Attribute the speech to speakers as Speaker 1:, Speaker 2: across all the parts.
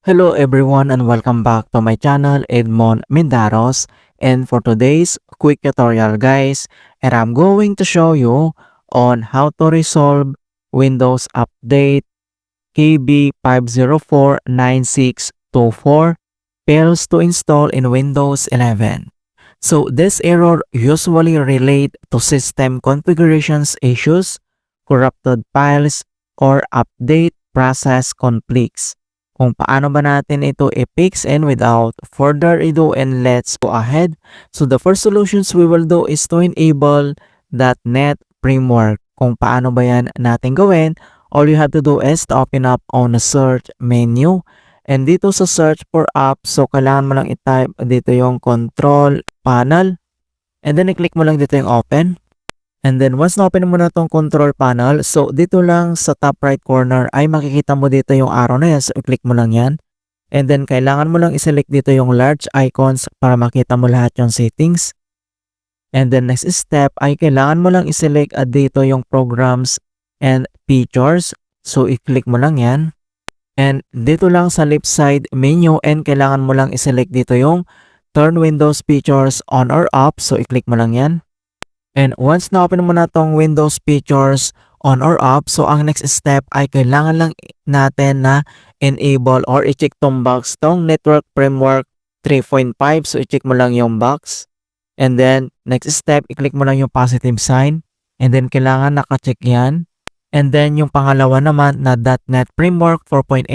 Speaker 1: Hello everyone and welcome back to my channel Edmond Mindaros, and for today's quick tutorial guys, and I'm going to show you on how to resolve Windows Update KB5049624 fails to install in Windows 11. So this error usually relate to system configurations issues, corrupted files, or update process conflicts. Kung paano ba natin ito i-fix, and without further ado, and let's go ahead. So the first solutions we will do is to enable .NET Framework. Kung paano ba yan natin gawin, all you have to do is to open up on the search menu. And dito sa search for apps, so kailangan mo lang i-type dito yung control panel. And then i-click mo lang dito yung open. And then once na-open mo na itong control panel, so dito lang sa top right corner ay makikita mo dito yung arrow na yan. So i-click mo lang yan. And then kailangan mo lang i-select dito yung large icons para makita mo lahat yung settings. And then next step ay kailangan mo lang i-select dito yung programs and features. So i-click mo lang yan. And dito lang sa left side menu, and kailangan mo lang i-select dito yung turn Windows features on or off. So i-click mo lang yan. And once na-open mo na tong Windows features on or off, so ang next step ay kailangan lang natin na enable or i-check tong box, tong Network Framework 3.5. So i-check mo lang yung box. And then next step, i-click mo lang yung positive sign. And then kailangan naka-check yan. And then yung pangalawa naman na .NET Framework 4.8.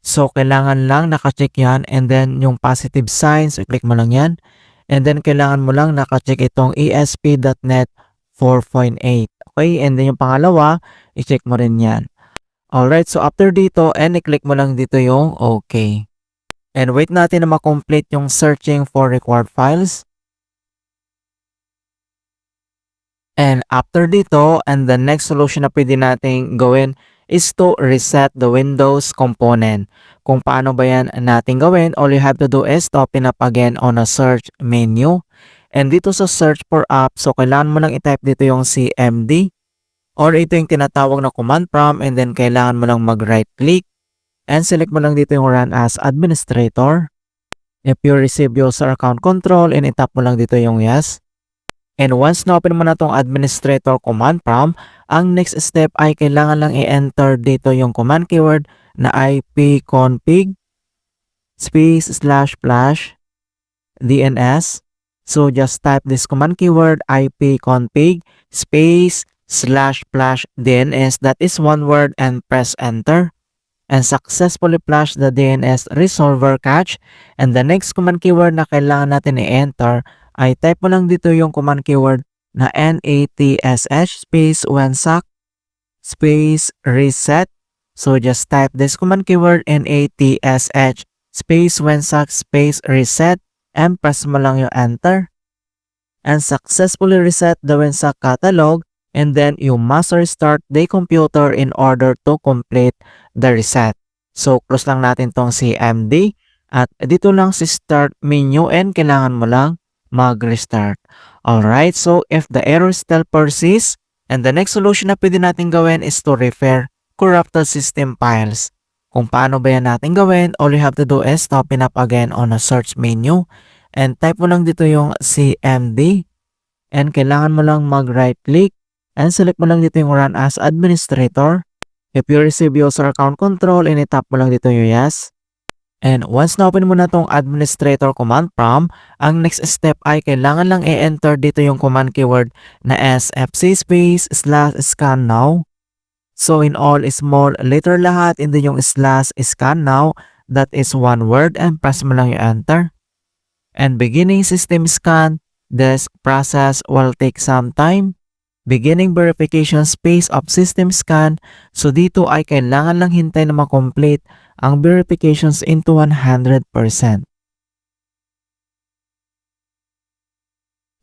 Speaker 1: So kailangan lang naka-check yan. And then yung positive sign, so i-click mo lang yan. And then kailangan mo lang naka-check itong ESP.NET 4.8. Okay, and then yung pangalawa, i-check mo rin yan. Alright, so after dito, and i-click mo lang dito yung okay. And wait natin na ma-complete yung searching for required files. And after dito, and the next solution na pwede natin gawin is to reset the Windows component. Kung paano ba yan natin gawin, all you have to do is to open up again on a search menu. And dito sa search for app, so kailangan mo lang i-type dito yung CMD, or ito yung tinatawag na command prompt, and then kailangan mo lang mag-right click and select mo lang dito yung run as administrator. If you receive user account control, and itap mo lang dito yung yes. And once na-open mo na itong administrator command prompt, ang next step ay kailangan lang i-enter dito yung command keyword na ipconfig //DNS. So just type this command keyword ipconfig //DNS. That is one word, and press enter. And successfully flush the DNS resolver cache. And the next command keyword na kailangan natin i-enter ay type mo lang dito yung command keyword na NATSH /wnsec reset. So just type this command keyword NATSH /wnsec reset and press mo lang yung enter. And successfully reset the wnsec catalog, and then you must restart the computer in order to complete the reset. So close lang natin tong CMD, at dito lang si start menu, and kailangan mo lang mag-restart. Alright, so if the error still persists, and the next solution na pwede natin gawin is to repair corrupted system files. Kung paano ba yan natin gawin, all you have to do is to open up again on a search menu, and type mo lang dito yung CMD, and kailangan mo lang mag-right click and select mo lang dito yung run as administrator. If you receive user account control, and itap mo lang dito yung yes. And once na-open mo na tong administrator command prompt, ang next step ay kailangan lang i-enter dito yung command keyword na sfc /scan now. So in all small letter lahat, hindi yung /scan now, that is one word, and press mo lang yung enter. And beginning system scan, this process will take some time. Beginning verification of system scan, so dito ay kailangan lang hintay na ma-complete ang verifications into 100%.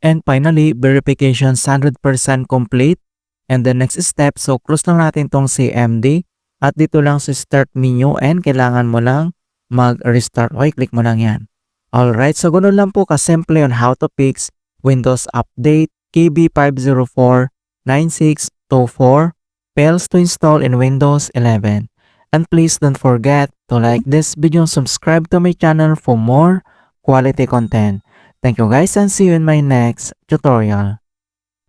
Speaker 1: And finally, verifications 100% complete. And the next step, so close lang natin tong CMD, at dito lang sa start menu, and kailangan mo lang mag-restart. Okay, click mo lang yan. Alright, so ganoon lang po kasimple on how to fix Windows Update KB5049624 fails to install in Windows 11. And please don't forget to like this video and subscribe to my channel for more quality content. Thank you guys and see you in my next tutorial.